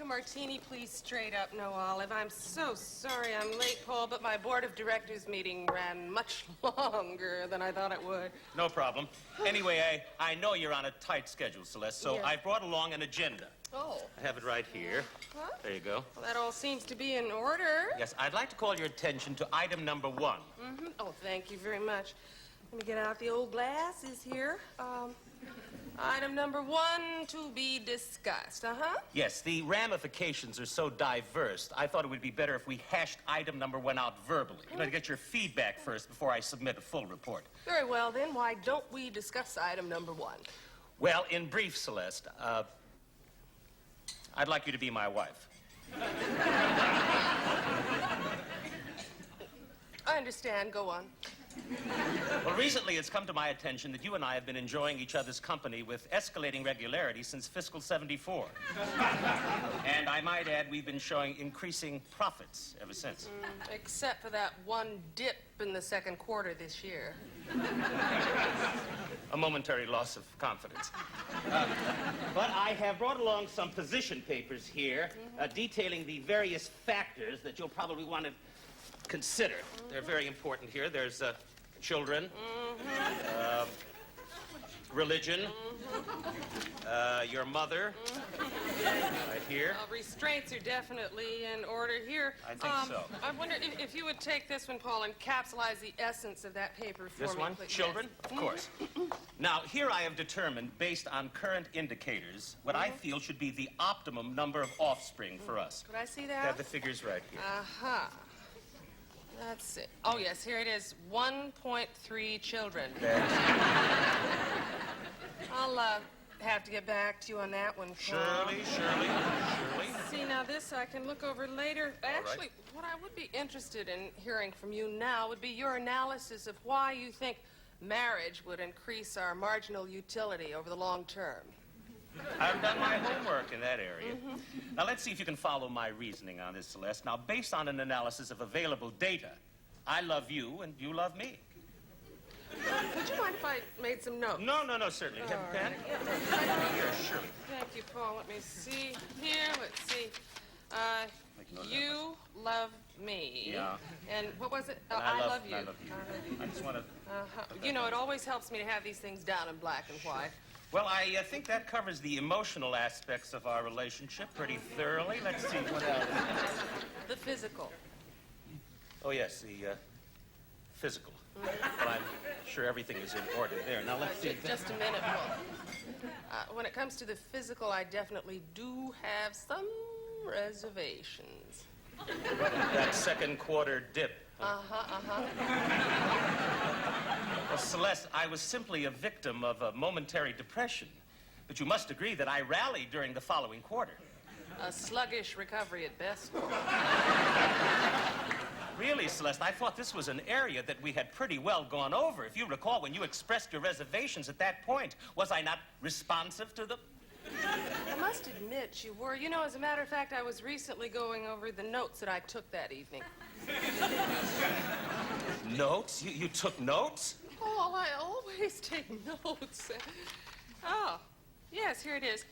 martini, please, straight up, no olive. I'm so sorry I'm late, Paul, but my board of directors meeting ran much longer than I thought it would. No problem. Anyway, I know you're on a tight schedule, Celeste, so Yes. I brought along an agenda. Oh. I have it right here. Huh? There you go. Well, that all seems to be in order. Yes, I'd like to call your attention to item number 1. Mm-hmm. Oh, thank you very much. Let me get out the old glasses here. Item number 1 to be discussed. Uh-huh. Yes, the ramifications are so diverse, I thought it would be better if we hashed item number 1 out verbally. You know, to get your feedback first before I submit a full report. Very well, then. Why don't we discuss item number 1? Well, in brief, Celeste, I'd like you to be my wife. I understand. Go on. Well, recently it's come to my attention that you and I have been enjoying each other's company with escalating regularity since fiscal 74. And I might add, we've been showing increasing profits ever since. Except for that one dip in the second quarter this year. A momentary loss of confidence. But I have brought along some position papers here detailing the various factors that you'll probably want to consider. They're very important here. There's children, religion, your mother, right here. Restraints are definitely in order here. I think so. I wonder if you would take this one, Paul, and capsulize the essence of that paper for me. This one? Please. Children? Yes. Of course. Now, here I have determined, based on current indicators, what I feel should be the optimum number of offspring for us. Could I see I that? have the figures right here. Uh-huh. Let's see. Oh, yes, here it is. 1.3 children. I'll have to get back to you on that one, Paul. Shirley. See, now this I can look over later. Actually, what I would be interested in hearing from you now would be your analysis of why you think marriage would increase our marginal utility over the long term. I've done my homework in that area. Now, let's see if you can follow my reasoning on this, Celeste. Now, based on an analysis of available data, I love you and you love me. Would you mind if I made some notes? No, certainly. You have a pen? Here, sure. Thank you, Paul. Let me see here. Let's see. You love me. Yeah. And what was it? And I love you. I love you. I just want to... You know, it always helps me to have these things down in black and white. Well, I think that covers the emotional aspects of our relationship pretty thoroughly. Let's see what else. The physical. Oh, yes, the physical. Well, I'm sure everything is in order there. Now, let's see. Just a minute, Paul. When it comes to the physical, I definitely do have some reservations. That second quarter dip. Well, Celeste, I was simply a victim of a momentary depression. But you must agree that I rallied during the following quarter. A sluggish recovery at best. Really, Celeste, I thought this was an area that we had pretty well gone over. If you recall, when you expressed your reservations at that point, was I not responsive to them? I must admit you were. You know, as a matter of fact, I was recently going over the notes that I took that evening. Notes? You took notes? Oh, I always take notes. Oh, yes, here it is.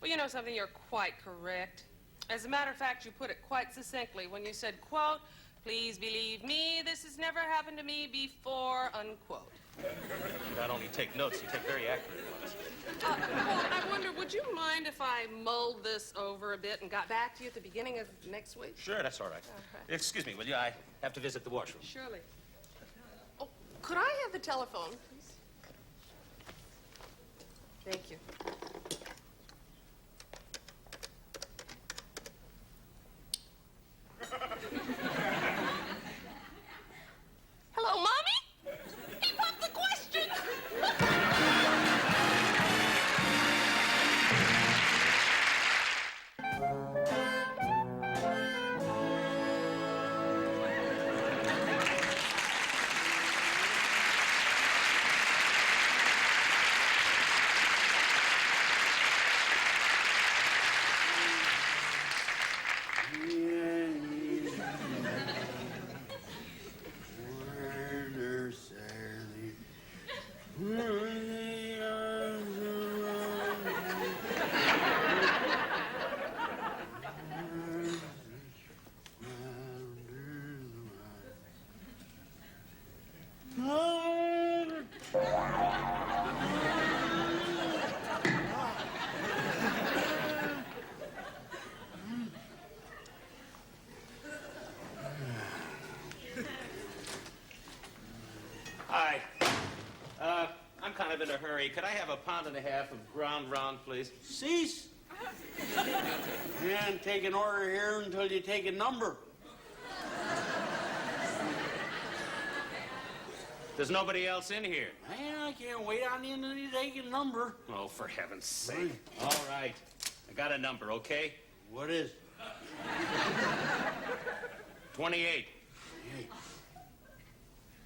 Well, you know something, you're quite correct. As a matter of fact, you put it quite succinctly when you said, quote, "Please believe me, this has never happened to me before," unquote. You not only take notes, you take very accurate ones. Well, I wonder, would you mind if I mulled this over a bit and got back to you at the beginning of next week? Sure, that's all right. Excuse me, will you? I have to visit the washroom. Surely. Oh, could I have the telephone, please? Thank you. Hello, Mommy? He popped the question. in a hurry. Could I have a pound and a half of ground round, please? Cease. And take an order here until you take a number. There's nobody else in here. Man, I can't wait on you until you take a number. Oh, for heaven's sake. All right. I got a number, okay? What is it? 28. Hey,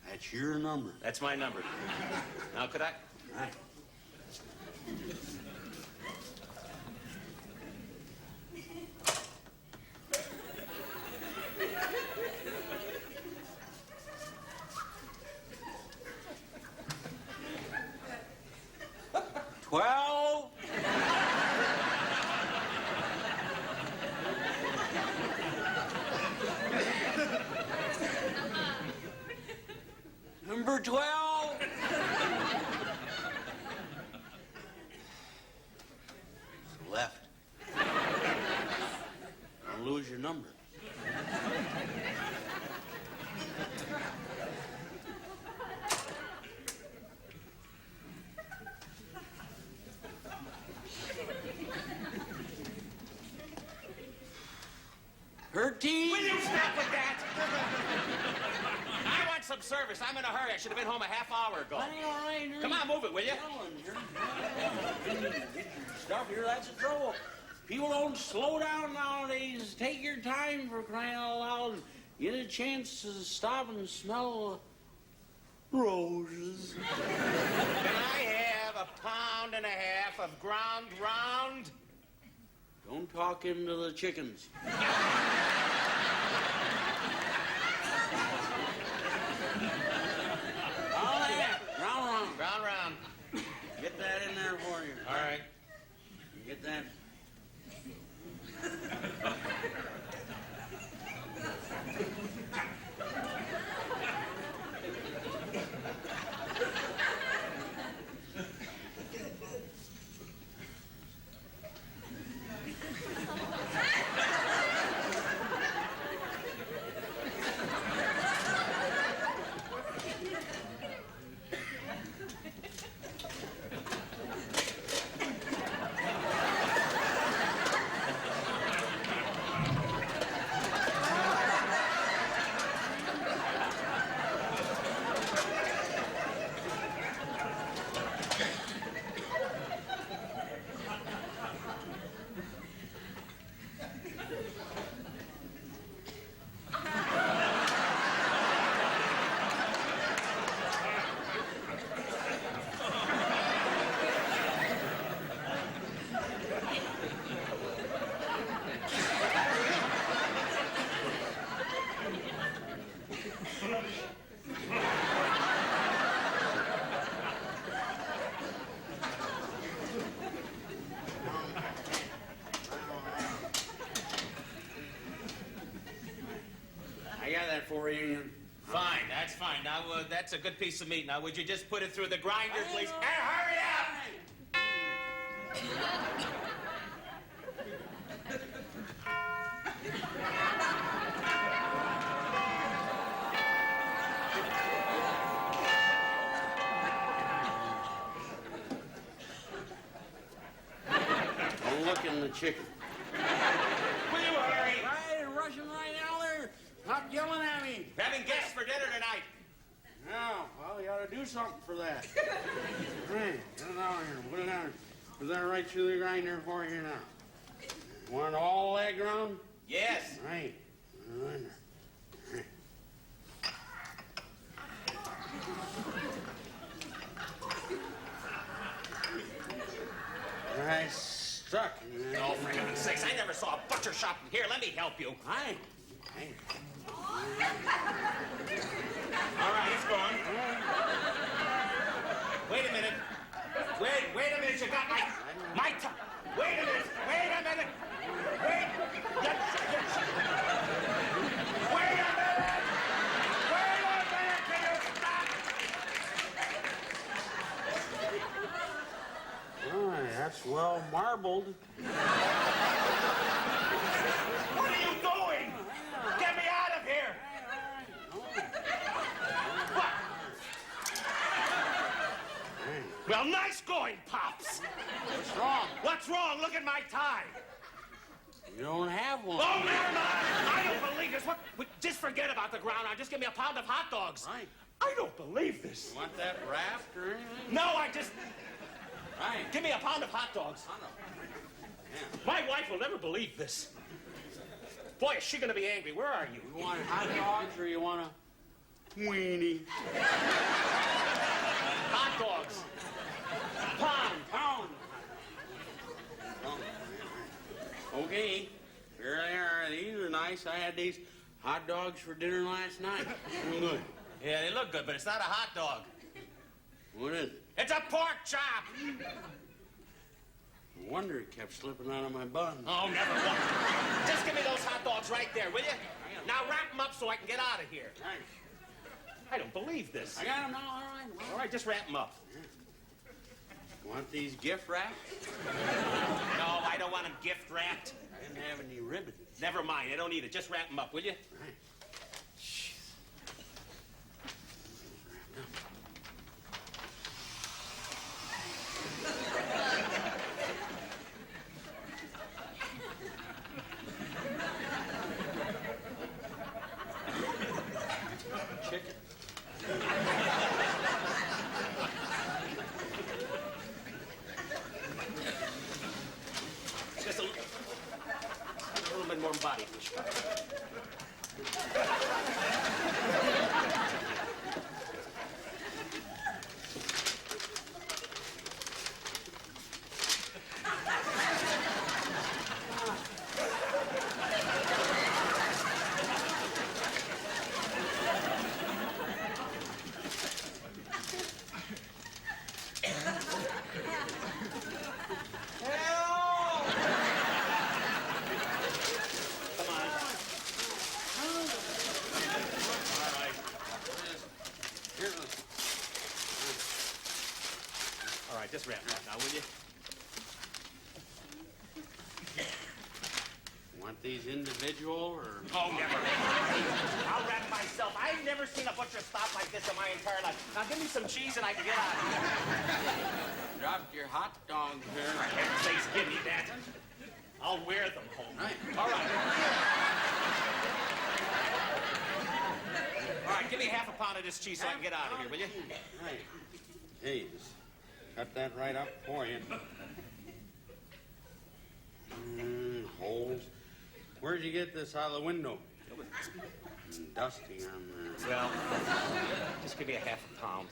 that's your number. That's my number. Now, could I? All right. $12. Number 12. Left. Don't lose your number. Will you stop with that? I want some service. I'm in a hurry. I should have been home a half hour ago. All right. Come on, move it, will you? Stuff here, that's the trouble. People don't slow down nowadays. Take your time, for crying out loud. Get a chance to stop and smell roses. Can I have a pound and a half of ground round? Don't talk into the chickens. All that. Round. Round round. Get that in there for you. All right. Get that. I got that for you. Fine, that's fine. Now, that's a good piece of meat. Now, would you just put it through the grinder, please? And hurry up! Don't look in the chicken. Will you hurry? Right, rushing right out there. Stop yelling at me. Having guests for dinner tonight. Now, well, you ought to do something for that. Hey, get it down here. Put it down here. Put that right through the grinder for you now. Want all that ground? Yes. Right. Right. Right, stuck. Oh, for heaven's sakes, I never saw a butcher shop in here. Let me help you. Hi. All right, it's gone. Wait a minute. Wait a minute. You got my tongue. Wait a minute. Wait a minute. Wait. Wait a minute. Wait a minute. Can you stop? Oh, that's well marbled. What are you doing? Get me out of here. What? Well, nice going, Pops. What's wrong? What's wrong? Look at my tie. You don't have one. Oh, never mind. I don't believe this. What? Just forget about the ground. Just give me a pound of hot dogs. Right. I don't believe this. You want that wrapped or anything? No, I just... Right. Give me a pound of hot dogs. I know. Yeah. My wife will never believe this. Boy, is she going to be angry. Where are you? You want hot dogs or you want a weenie? Hot dogs. Pound. Pound. Oh, okay. Here they are. These are nice. I had these hot dogs for dinner last night. Good. Yeah, they look good, but it's not a hot dog. What is it? It's a pork chop. No wonder it kept slipping out of my bun. Oh, never mind. Just give me those hot dogs right there, will you? Now wrap them up so I can get out of here. Right. I don't believe this. I got them now. All right. Well, All right, just wrap them up. want these gift wrapped? No, I don't want them gift wrapped. I didn't have any ribbon. Never mind, I don't need it. Just wrap them up, will you? Right. Chicken. Just a little bit more body. All right, just wrap them up now, will you? Want these individual or? Oh, never mind. I'll wrap myself. I've never seen a butcher stop like this in my entire life. Now give me some cheese and I can get out of here. Dropped your hot dog here. For heaven's sakes, give me that. I'll wear them home. Right. All right. All right, give me half a pound of this cheese so I can get out of here, will you? Right. Hey, just cut that right up for you. Holes. Where'd you get this out of the window? Dusty on there. Well, just give me a half a pound.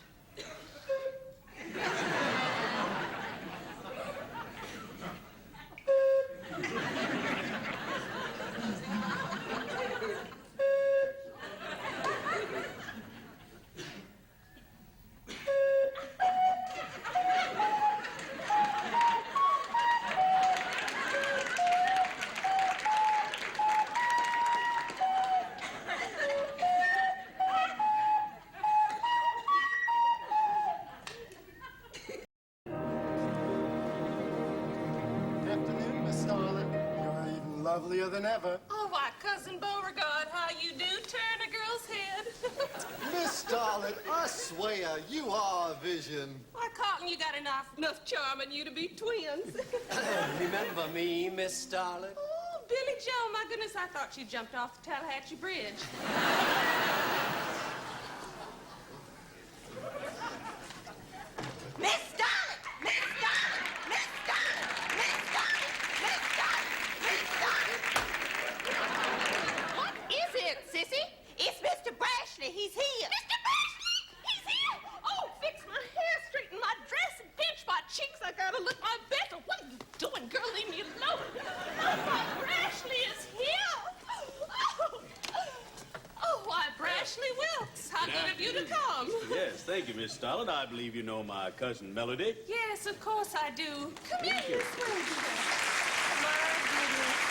Afternoon, Miss Starlet. You're even lovelier than ever. Oh, why, Cousin Beauregard, how you do turn a girl's head. Miss Starlet, I swear, you are a vision. Why, Carlton, you got enough charm in you to be twins. Remember me, Miss Starlet? Oh, Billy Joe, my goodness, I thought you jumped off the Tallahatchie Bridge. Miss Starlet! Miss Starlet! Miss Starlet! Miss Starlet! Miss Starlet! Miss Starlet! What is it, sissy? It's Mr. Brashley. He's here. Mr. Brashley! He's here! Oh, fix my hair, straighten my dress, and pinch my cheeks. I gotta look my best. What are you doing, girl? Leave me alone. Oh, why, Brashley is here. Oh, why, Brashley Wilkes. How good of you to come. Yes, thank you, Miss Starlet. I believe you know my cousin Melody. Yes, of course I do. Come here this way, dear. My goodness.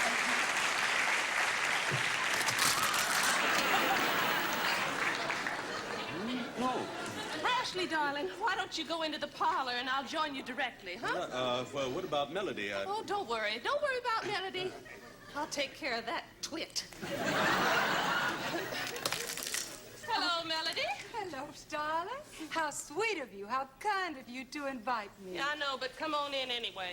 No. Brashley, darling, why don't you go into the parlor and I'll join you directly, huh? Well, what about Melody? Oh, don't worry. Don't worry about Melody. I'll take care of that twit. Hello, Melody. Hello, darling. How sweet of you, how kind of you to invite me. Yeah, I know, but come on in anyway.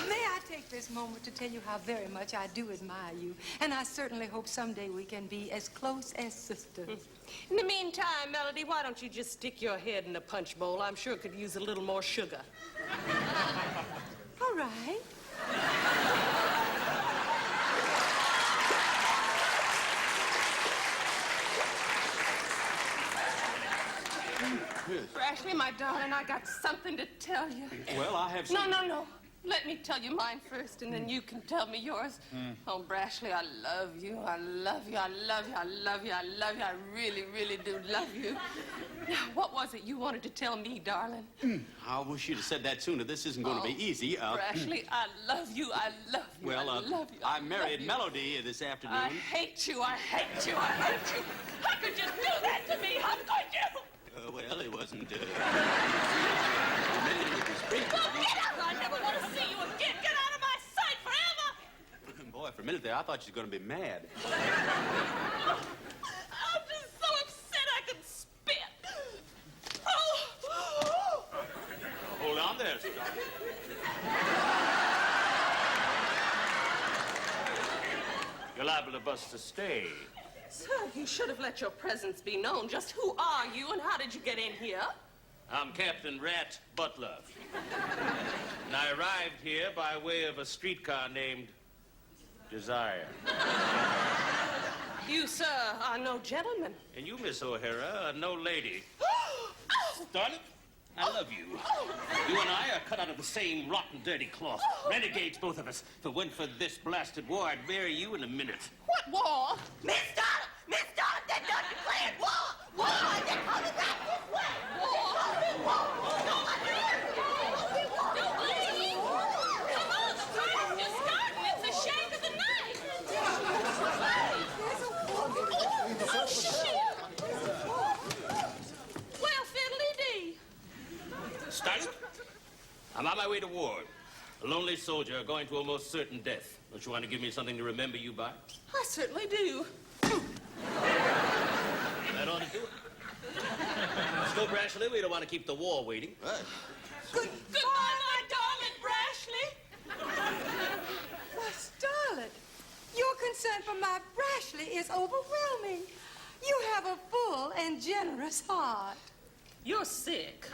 May I take this moment to tell you how very much I do admire you, and I certainly hope someday we can be as close as sisters. In the meantime, Melody, why don't you just stick your head in a punch bowl? I'm sure it could use a little more sugar. All right. Brashley, my darling, I got something to tell you. Well, I have No, some... no, no. Let me tell you mine first, and then you can tell me yours. Oh, Brashley, I love you. I love you. I love you. I love you. I love you. I really, really do love you. Now, what was it you wanted to tell me, darling? I wish you'd have said that sooner. This isn't going to be easy. Brashley, I love you. I love you. Well, I love you. I married Melody this afternoon. I hate you. I hate you. I hate you. How could you do that to me? How could you? Well, it wasn't... Well, get out! I never want to see you again. Get out of my sight forever! Boy, for a minute there, I thought you was going to be mad. I'm just so upset I could spit. Oh. Hold on there, Scott. You're liable to bust a stay. Sir, you should have let your presence be known. Just who are you and how did you get in here? I'm Captain Rat Butler. And I arrived here by way of a streetcar named Desire. You, sir, are no gentleman. And you, Miss O'Hara, are no lady. Darling, I love you. You and I are cut out of the same rotten, dirty cloth. Renegades, both of us. If it weren't for this blasted war, I'd bury you in a minute. What war? Miss Dollar, they're done declaring war! War! They're coming back this way! War! Don't leave! Come on, the party's just starting. It's the shake of the night. Oh, shit! Well, fiddly-dee. Starling, I'm on my way to war. A lonely soldier going to almost certain death. Don't you want to give me something to remember you by? I certainly do. That ought to do it. Let's go, Brashley. We don't want to keep the war waiting. Goodbye, my darling Brashley. Why, Starlet, your concern for my Brashley is overwhelming. You have a full and generous heart. You're sick.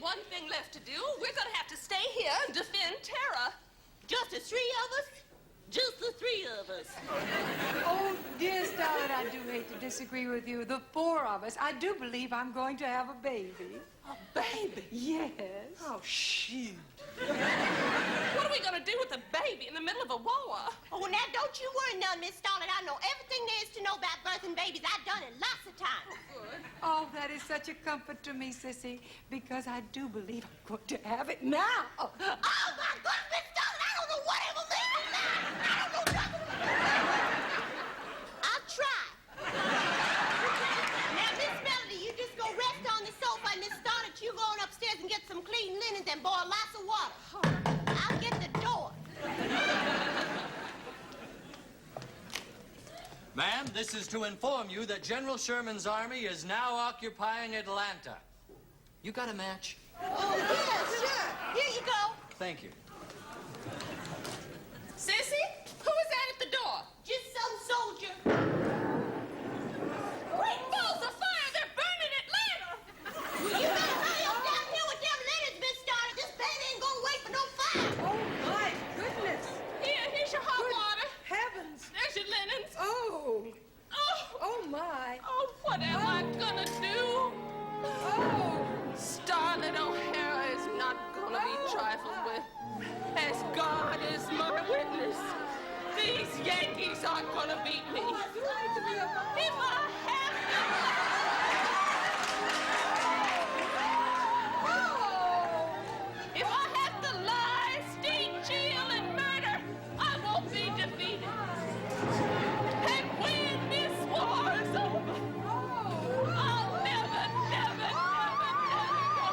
One thing left to do. We're going to have to stay here and defend Tara. Just the three of us? Just the three of us. Oh, dear Starlet, I do hate to disagree with you. The four of us, I do believe I'm going to have a baby. A baby? Yes. Oh, shoot. What are we going to do with a baby in the middle of a war? Oh, now don't you worry none, Miss Starlet. I know everything there is to know about birthing babies. I've done it lots of times. Oh, that is such a comfort to me, Sissy, because I do believe I'm going to have it now. Oh, my goodness, Miss Starlet, I don't know what I believe in now. I don't know nothing. I'll try. Now, Miss Melody, you just go rest on the sofa, and Miss Starlet, you go on upstairs and get some clean linens and boil lots of water. I'll get the door. Ma'am, this is to inform you that General Sherman's army is now occupying Atlanta. You got a match? Oh, yes, sure. Here you go. Thank you. Sissy, who is that at the door? Just some soldier. Great balls of fire! They're burning Atlanta! You better hurry up down here with them linens, Miss Starlet. This band ain't gonna wait for no fire. Oh, my goodness. Here's your hot water. Heavens. There's your linens. Oh. Oh, Oh, my. oh, what am I gonna do? Oh. Starlet O'Hara is not gonna be trifled with. As God is my witness, these Yankees aren't gonna beat me. If I have to... If I have to lie, steal, chill, and murder, I won't be defeated. And when this war is over, I'll never, never, never, never go.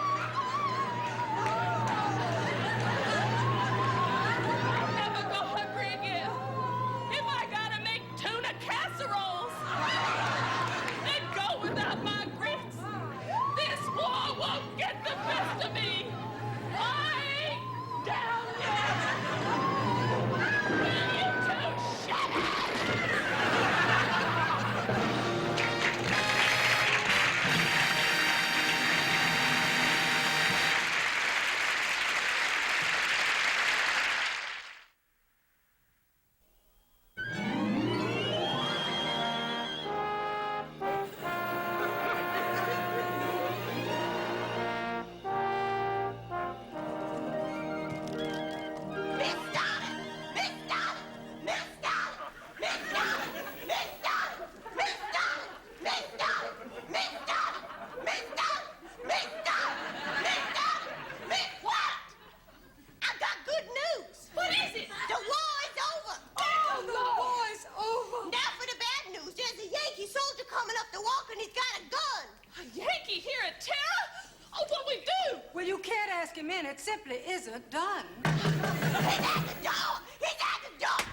Well, you can't ask him in. It simply isn't done. He's at the door! He's at the door!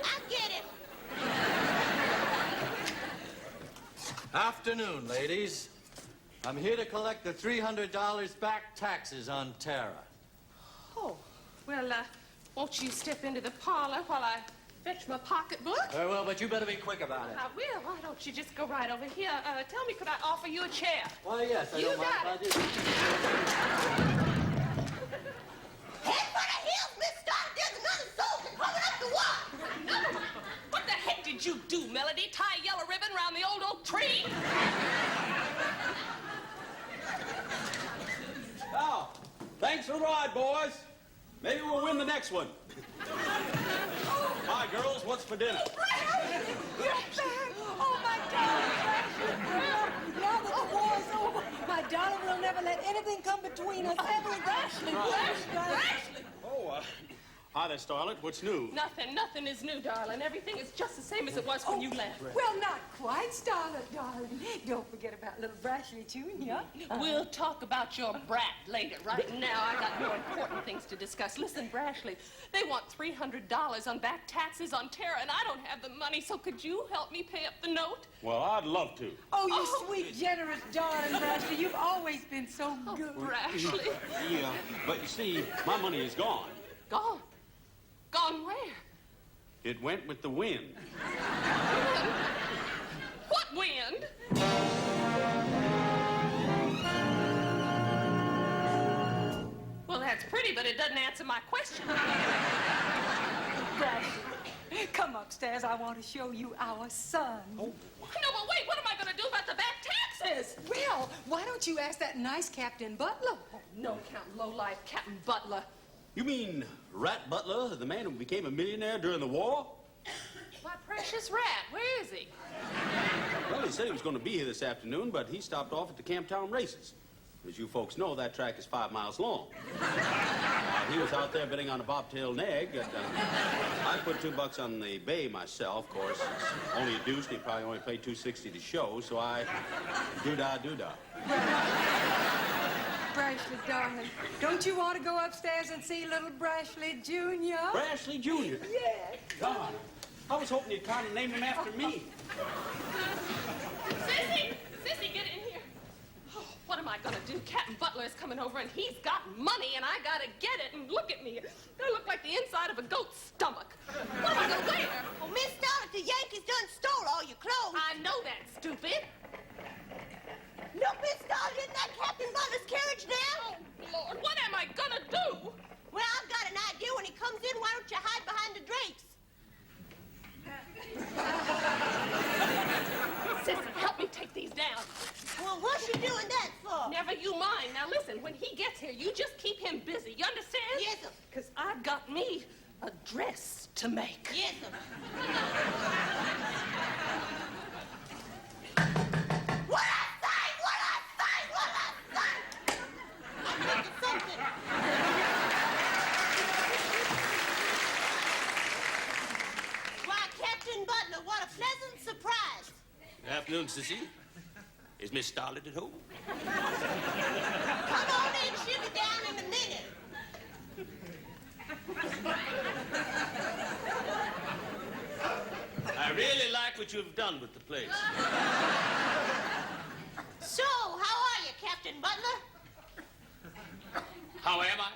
I'll get him. Afternoon, ladies. I'm here to collect the $300 back taxes on Tara. Oh, well, won't you step into the parlor while I fetch my pocketbook? Very well, but you better be quick about it. I will. Why don't you just go right over here? Tell me, could I offer you a chair? Why, yes, I You don't mind got if I it. do. Head for the hills, Miss Starr. There's another soldier coming up the wall. What the heck did you do, Melody? Tie a yellow ribbon around the old oak tree? Oh, thanks for the ride, boys. Maybe we'll win the next one. Hi, girls. What's for dinner? You're back! Oh, my darling Brashley. Now that the war's over, my darling will never let anything come between us ever again. Brashley! Oh, hi there, Starlet. What's new? Nothing is new, darling. Everything is just the same as it was when you left. Well, not quite, Starlet, darling. Don't forget about little Brashley Jr. We'll talk about your brat later. Right now, I got more important things to discuss. Listen, Brashley, they want $300 on back taxes on Tara, and I don't have the money, so could you help me pay up the note? Well, I'd love to. Oh, you sweet, generous darling, Brashley. You've always been so good. Brashley. Yeah, but you see, my money is gone. Gone? Gone where? It went with the wind. What wind? Well, that's pretty, but it doesn't answer my question. Brashley, come upstairs. I want to show you our son. No, but wait, what am I going to do about the back taxes? Well, why don't you ask that nice Captain Butler? No count low-life Captain Butler. You mean Rat Butler, the man who became a millionaire during the war? My precious rat, where is he? Well, he said he was going to be here this afternoon, but he stopped off at the Camptown races. As you folks know, that track is 5 miles long. He was out there betting on a bobtail nag. I put $2 on the bay myself. Of course, it's only a deuce, and he probably only paid $2.60 to show, so I doo-dah. Brashley, darling, don't you want to go upstairs and see little Brashley Jr.? Brashley Jr.? Yes. God, I was hoping you'd kind of name him after me. Sissy, get in here. Oh, what am I going to do? Captain Butler is coming over, and he's got money, and I got to get it. And look at me. I look like the inside of a goat's stomach. What am I going to wear? Oh, Miss Starr, the Yankees done stole all your clothes. I know that, stupid. Look, Miss Starr, isn't that Captain Butler's carriage there? Oh, Lord, what am I going to do? Well, I've got an idea. When he comes in, why don't you hide behind the drapes? Sissy, help me take these down. Well, what's she doing that for? Never you mind. Now, listen, when he gets here, you just keep him busy. You understand? Yes, sir. Because I've got me a dress to make. Yes, sir. What I say? I'm making something. Why, Captain Butler, what a pleasant surprise. Good afternoon, Sissy. Is Miss Starlet at home? Come on in, she'll be down in a minute. I really like what you've done with the place. So, how are you, Captain Butler? How am I?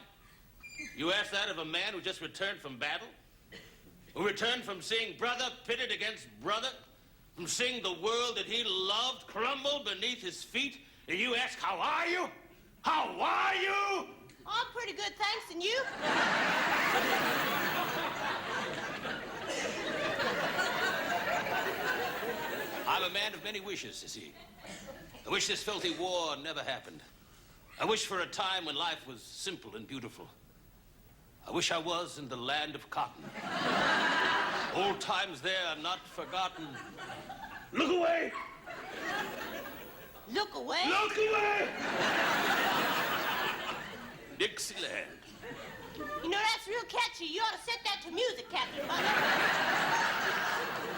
You ask that of a man who just returned from battle? Who returned from seeing brother pitted against brother? From seeing the world that he loved crumble beneath his feet? And you ask, how are you? How are you? Oh, I'm pretty good, thanks, and you? I'm a man of many wishes, Sissy. I wish this filthy war never happened. I wish for a time when life was simple and beautiful. I wish I was in the land of cotton. Old times there are not forgotten. Look away! Look away. Look away! Dixieland. You know, that's real catchy. You ought to set that to music, Captain Butler.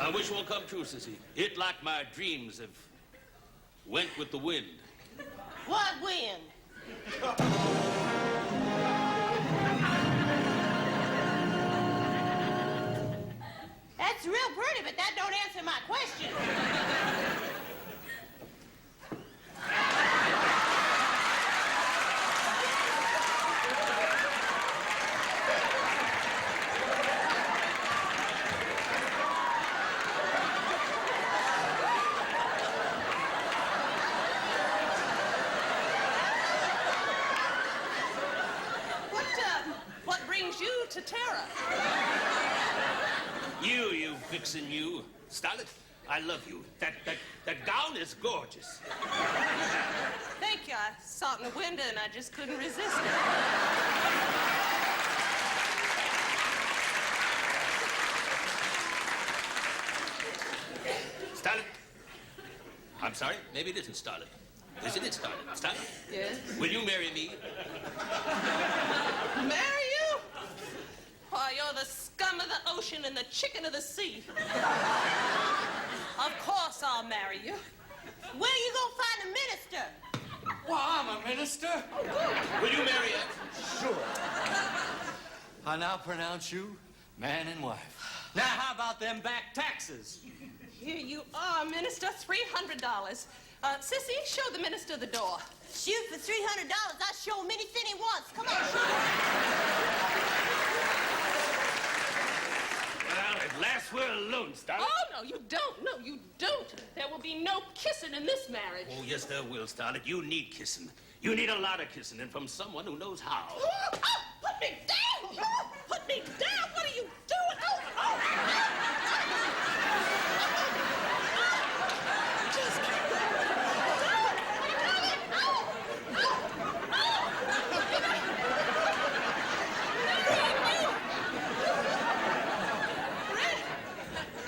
I wish it will come true, Sissy. It, like my dreams, have went with the wind. What wind? real pretty, but that don't answer my question. What brings you to Terra? You vixen, you. Starlet, I love you. That gown is gorgeous. Thank you. I saw it in the window and I just couldn't resist it. Starlet. I'm sorry, maybe it isn't Starlet. Isn't it Starlet? Starlet? Yes? Will you marry me? Marry you? Why, you're the scum of the ocean and the chicken of the sea. Of course I'll marry you. Where you gonna find a minister? Well, I'm a minister. Will you marry us? Sure. I now pronounce you man and wife. Now, how about them back taxes? Here you are, Minister, $300. Sissy, show the minister the door. Shoot, for $300, I show him anything he wants. Come on, shoot. Well, at last we're alone, Starlet. Oh, no, you don't. No, you don't. There will be no kissing in this marriage. Oh, yes, there will, Starlet. You need kissing. You need a lot of kissing, and from someone who knows how. Oh, put me down! Put me down! What are you doing? Just keep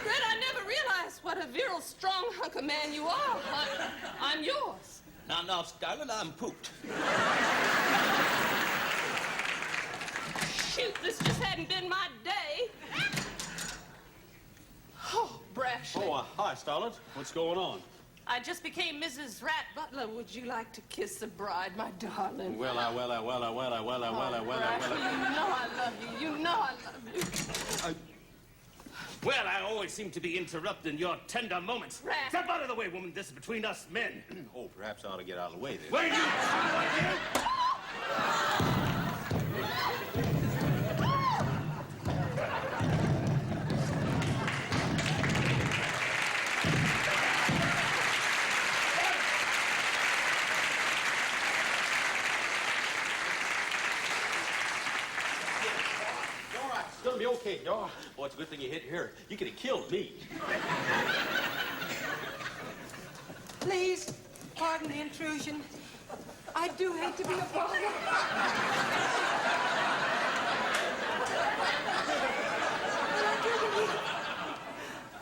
Brett, I never realized what a virile, strong hunk of man you are. I'm yours. Now, Starlet, I'm pooped. Shoot, this just hadn't been my day. Oh, Brash. Oh, hi, Starlet. What's going on? I just became Mrs. Rat Butler. Would you like to kiss the bride, my darling? Well, Brash, you know I love you. You know I love you. Well, I always seem to be interrupting your tender moments. Rat. Step out of the way, woman. This is between us men. Oh, perhaps I ought to get out of the way then. Where you? It's gonna be okay, y'all. Boy, it's a good thing you hit here. You could have killed me. Please, pardon the intrusion. I do hate to be a bother. But I do believe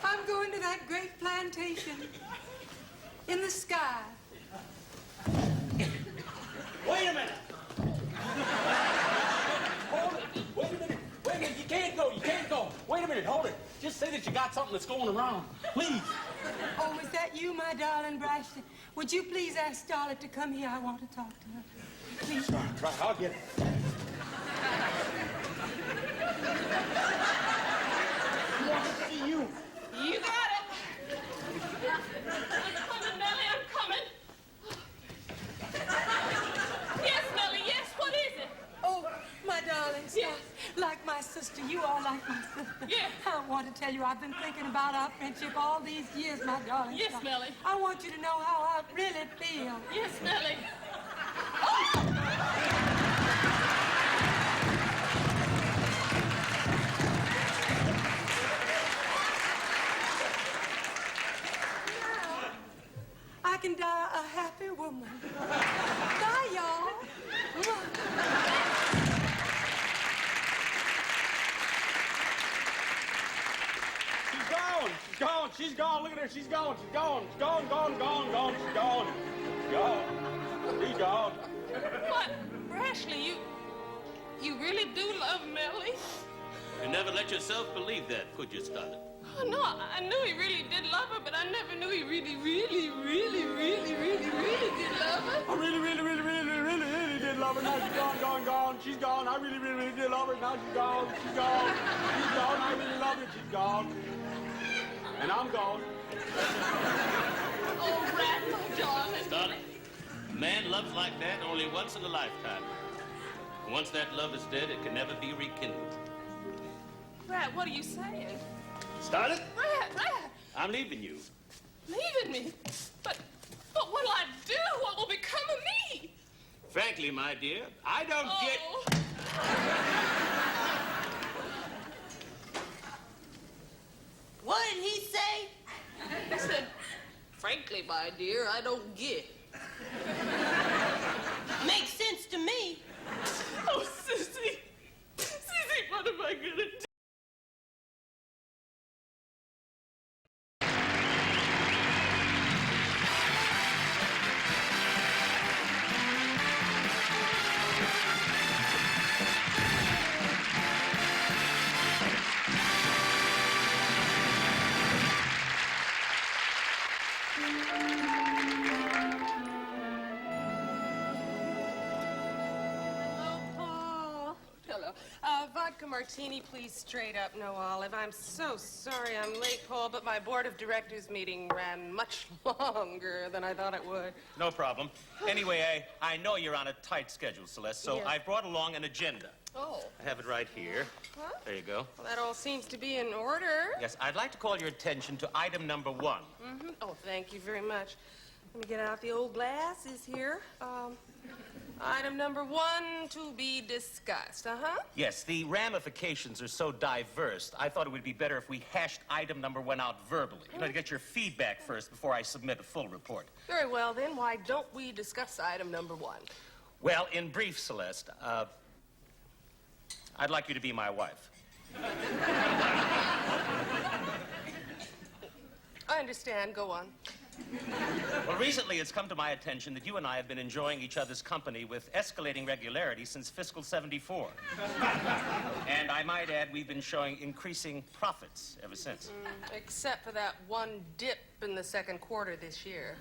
I'm going to that great plantation in the sky. Wait a minute. Hold it. Wait a minute. Wait a minute. You can't go. You can't go. Wait a minute. Hold it. Just say that you got something that's going around. Please. Oh, is that you, my darling Brashton? Would you please ask Starlet to come here? I want to talk to her. Please. Right, I'll get it. I want to see you. You got it. I'm coming, Nellie. I'm coming. Yes, Nellie. Yes. What is it? Oh, my darling son. Yes. Like my sister. You are like my sister. Yes. I want to tell you, I've been thinking about our friendship all these years, my darling Yes, son. Nellie. I want you to know how I really feel. Yes, Nellie. I can die a happy woman. Bye, y'all. She's gone. She's gone. She's gone. Look at her. She's gone. She's gone. She's gone, gone, gone, gone. She's gone. She's gone. She's gone. What? Brashley, you really do love Mellie? You never let yourself believe that, could you, Starlet? Oh, no, I knew he really did love her, but I never knew he really did love her. I really did love her. Now she's gone, gone, gone. She's gone. I really did love her. Now she's gone. She's gone. She's gone. I really love her. She's gone. And I'm gone. Oh, Rat, my darling. Darling, a man loves like that only once in a lifetime. Once that love is dead, it can never be rekindled. Rat, what are you saying? Starlet, Rat, I'm leaving you. leaving me? But what'll I do? What will become of me? Frankly, my dear, I don't get... Oh. What did he say? He said, frankly, my dear, I don't get. Makes sense to me. Oh, Sissy. Sissy, what am I gonna do? Paul. Hello. Vodka martini, please, straight up, no olive. I'm so sorry I'm late, Paul, but my board of directors meeting ran much longer than I thought it would. No problem. Anyway, I know you're on a tight schedule, Celeste, so Yes. I brought along an agenda. Oh. I have it right here. Huh? There you go. Well, that all seems to be in order. Yes, I'd like to call your attention to item number 1. Mm-hmm. Oh, thank you very much. Let me get out the old glasses here. Item number 1 to be discussed. Uh-huh. Yes, the ramifications are so diverse, I thought it would be better if we hashed item number 1 out verbally. You know, to get your feedback first before I submit a full report. Very well, then. Why don't we discuss item number 1? Well, in brief, Celeste, I'd like you to be my wife. I understand. Go on. Well, recently it's come to my attention that you and I have been enjoying each other's company with escalating regularity since fiscal 74. And I might add, we've been showing increasing profits ever since. Except for that one dip in the second quarter this year.